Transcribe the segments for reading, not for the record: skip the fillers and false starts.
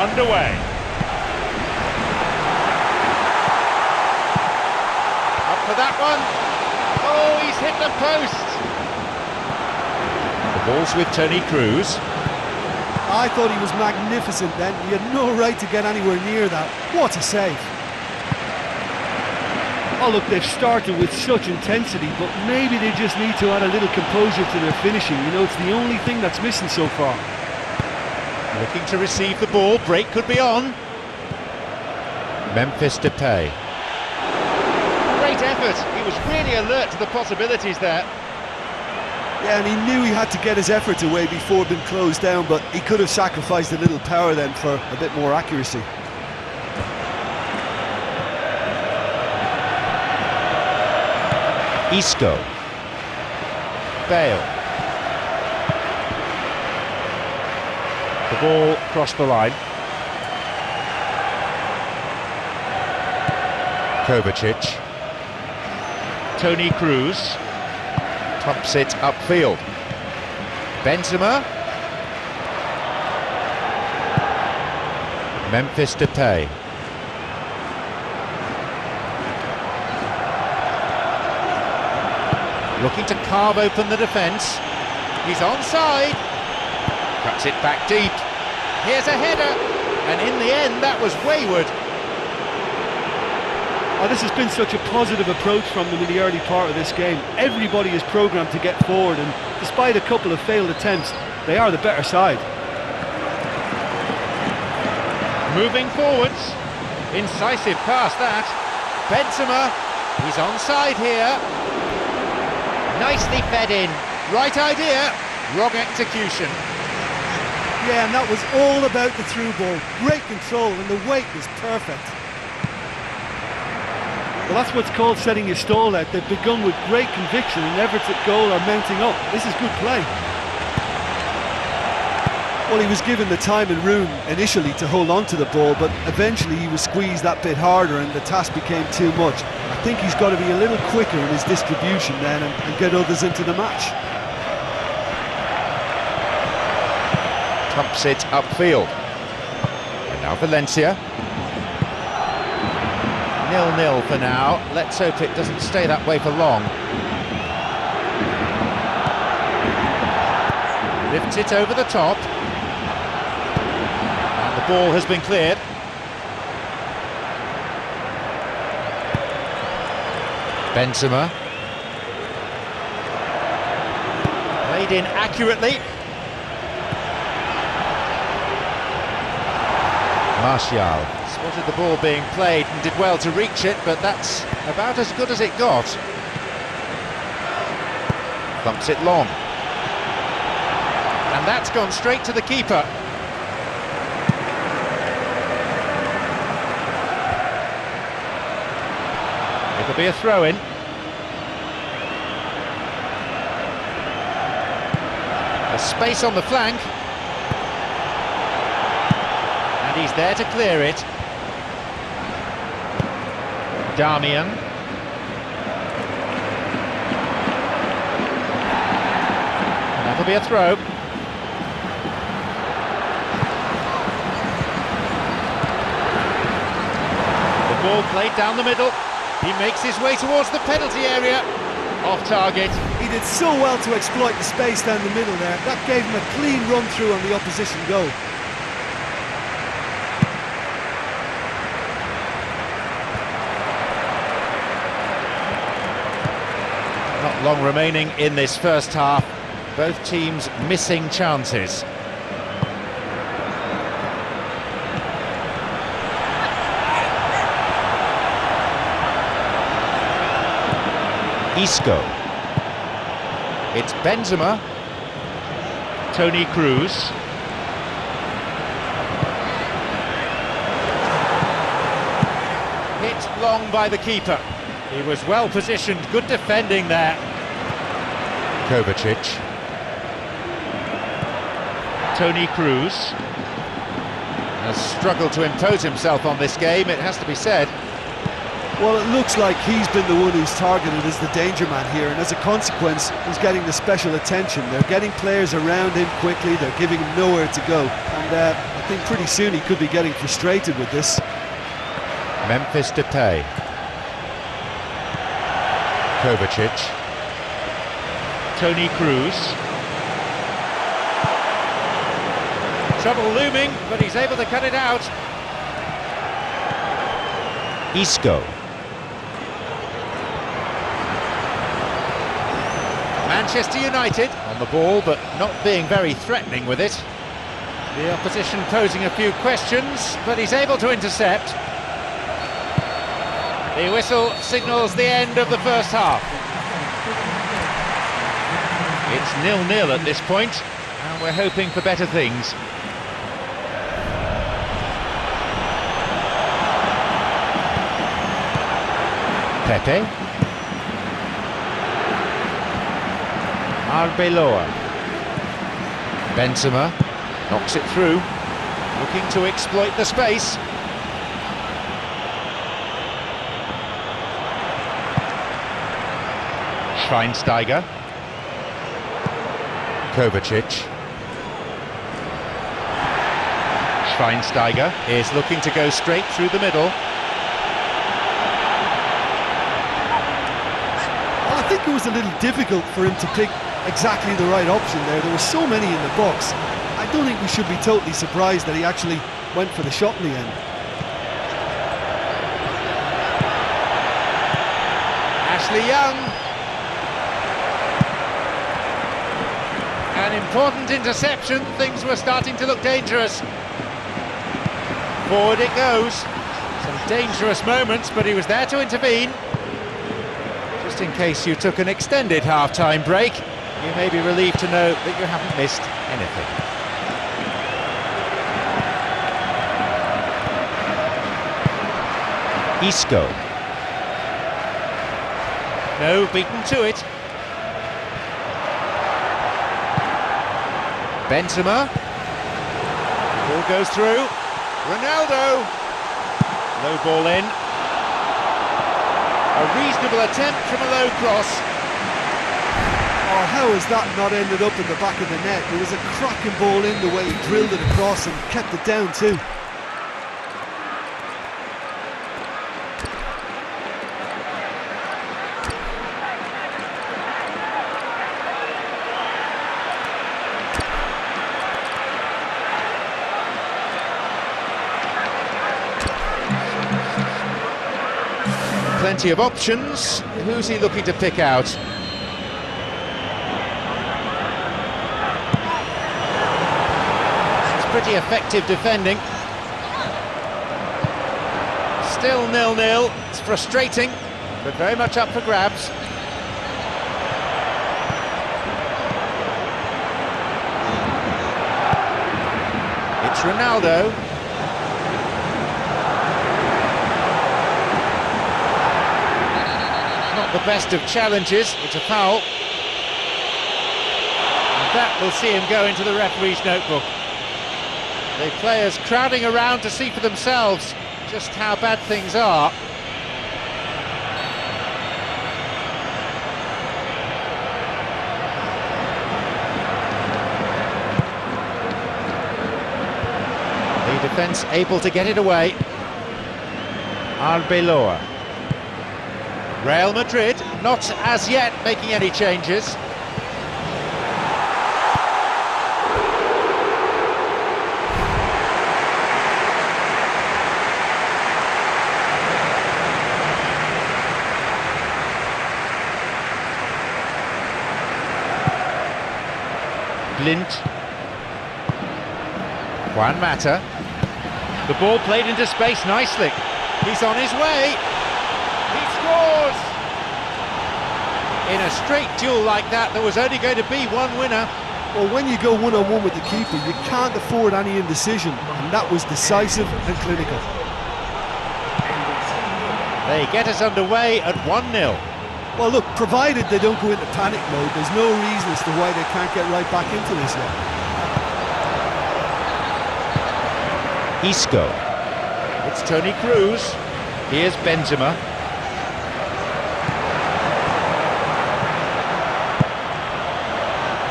underway. Up for that one. Oh, he's hit the post. The ball's with Toni Kroos. I thought he was magnificent then. He had no right to get anywhere near that. What a save. Oh look, they've started with such intensity, but maybe they just need to add a little composure to their finishing. You know, it's the only thing that's missing so far. Looking to receive the ball, break could be on. Memphis Depay. Great effort, he was really alert to the possibilities there. Yeah, and he knew he had to get his efforts away before being closed down, but he could have sacrificed a little power then for a bit more accuracy. Isco. Bale. The ball crossed the line. Kovacic. Toni Kroos. Pumps it upfield. Benzema. Memphis Depay. Looking to carve open the defence. He's onside. Cuts it back deep. Here's a header. And in the end, that was wayward. Oh, this has been such a positive approach from them in the early part of this game. Everybody is programmed to get forward, and despite a couple of failed attempts, they are the better side. Moving forwards. Incisive pass that. Benzema. He's onside here. Nicely fed in. Right idea, wrong execution. Yeah, and that was all about the through ball. Great control, and the weight was perfect. Well, that's what's called setting your stall out. They've begun with great conviction, and efforts at goal are mounting up. This is good play. Well, he was given the time and room initially to hold on to the ball, but eventually he was squeezed that bit harder and the task became too much. I think he's got to be a little quicker in his distribution then and get others into the match. Pumps it upfield. And now Valencia. 0-0 for now. Let's hope it doesn't stay that way for long. Lifts it over the top. And the ball has been cleared. Benzema. Played in accurately. Martial spotted the ball being played and did well to reach it, but that's about as good as it got. Thumps it long. And that's gone straight to the keeper. It'll be a throw-in. A space on the flank. And he's there to clear it. Damian. And that'll be a throw. The ball played down the middle. He makes his way towards the penalty area. Off target. He did so well to exploit the space down the middle there. That gave him a clean run through on the opposition goal. Not long remaining in this first half. Both teams missing chances. Isco. It's Benzema. Toni Kroos. Hit long by the keeper. He was well positioned, good defending there. Kovacic. Toni Kroos has struggled to impose himself on this game, it has to be said. Well, it looks like he's been the one who's targeted as the danger man here, and as a consequence, he's getting the special attention. They're getting players around him quickly, they're giving him nowhere to go, and I think pretty soon he could be getting frustrated with this. Memphis Depay. Kovacic. Toni Kroos. Trouble looming, but he's able to cut it out. Isco. Manchester United on the ball, but not being very threatening with it. The opposition posing a few questions, but he's able to intercept. The whistle signals the end of the first half. It's 0-0 at this point, and we're hoping for better things. Pepe. Arbeloa. Benzema knocks it through, looking to exploit the space. Schweinsteiger. Kovacic. Schweinsteiger is looking to go straight through the middle. Well, I think it was a little difficult for him to pick exactly the right option there. There were so many in the box. I don't think we should be totally surprised that he actually went for the shot in the end. Ashley Young. An important interception. Things were starting to look dangerous. Forward it goes. Some dangerous moments, but he was there to intervene. Just in case you took an extended half-time break, you may be relieved to know that you haven't missed anything. Isco. No, beaten to it. Benzema. Ball goes through. Ronaldo. Low ball in. A reasonable attempt from a low cross. Oh, how has that not ended up in the back of the net? It was a cracking ball in the way he drilled it across and kept it down too. Plenty of options. Who's he looking to pick out? It's pretty effective defending. Still 0-0. It's frustrating, but very much up for grabs. It's Ronaldo. The best of challenges, it's a foul. And that will see him go into the referee's notebook. The players crowding around to see for themselves just how bad things are. The defence able to get it away. Arbeloa. Real Madrid not as yet making any changes. Blind. Juan Mata. The ball played into space nicely. He's on his way. He scores! In a straight duel like that, there was only going to be one winner. Well, when you go one-on-one with the keeper, you can't afford any indecision, and that was decisive and clinical. They get us underway at 1-0. Well, look, provided they don't go into panic mode, there's no reason as to why they can't get right back into this yet. Isco. It's Toni Kroos. Here's Benzema.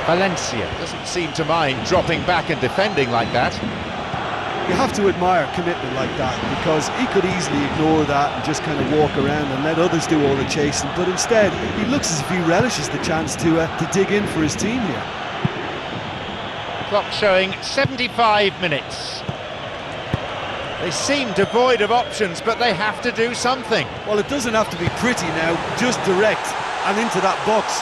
Valencia doesn't seem to mind dropping back and defending like that. You have to admire commitment like that, because he could easily ignore that and just kind of walk around and let others do all the chasing, but instead he looks as if he relishes the chance to dig in for his team here. Clock showing 75 minutes. They seem devoid of options, but they have to do something. Well, it doesn't have to be pretty now, just direct and into that box.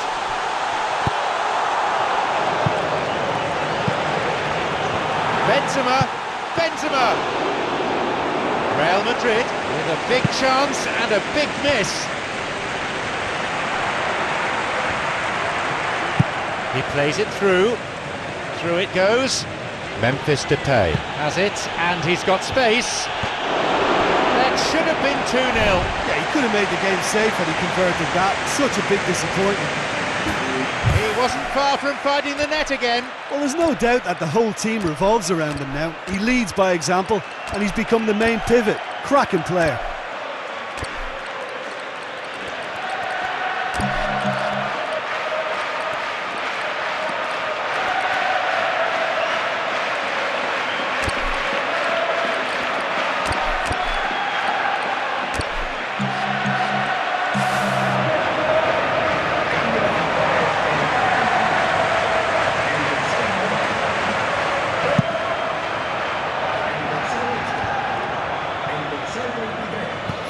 Benzema! Real Madrid with a big chance and a big miss. He plays it through. Through it goes. Memphis Depay has it, and he's got space. That should have been 2-0. Yeah, he could have made the game safe had he converted that. Such a big disappointment. He wasn't far from finding the net again. Well, there's no doubt that the whole team revolves around him now. He leads by example, and he's become the main pivot. Cracking player.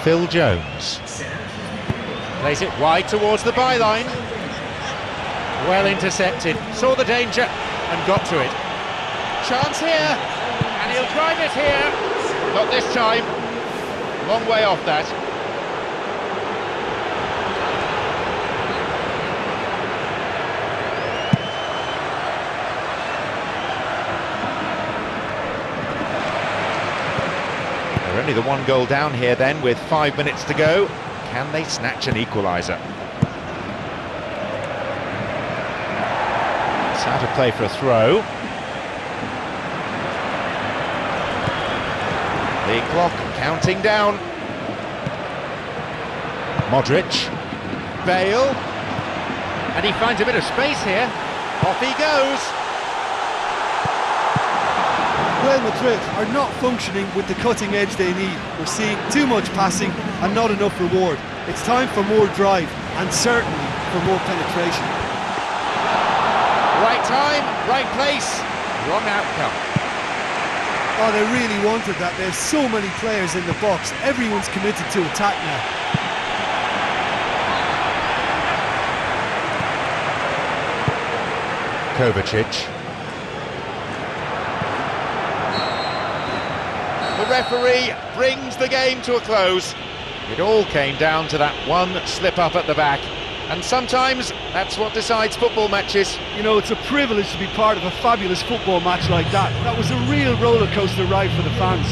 Phil Jones plays it wide towards the byline. Well intercepted, saw the danger and got to it. Chance here, and he'll drive it here. Not this time, long way off that. They're only the one goal down here then, with 5 minutes to go. Can they snatch an equaliser? It's out of play for a throw. The clock counting down. Modric. Bale. And he finds a bit of space here. Off he goes. Real Madrid are not functioning with the cutting edge they need. We're seeing too much passing and not enough reward. It's time for more drive and certainly for more penetration. Right time, right place, wrong outcome. Oh, they really wanted that. There's so many players in the box. Everyone's committed to attack now. Kovacic. The referee brings the game to a close. It all came down to that one slip up at the back, and sometimes that's what decides football matches. You know, it's a privilege to be part of a fabulous football match like that. That was a real roller coaster ride for the fans.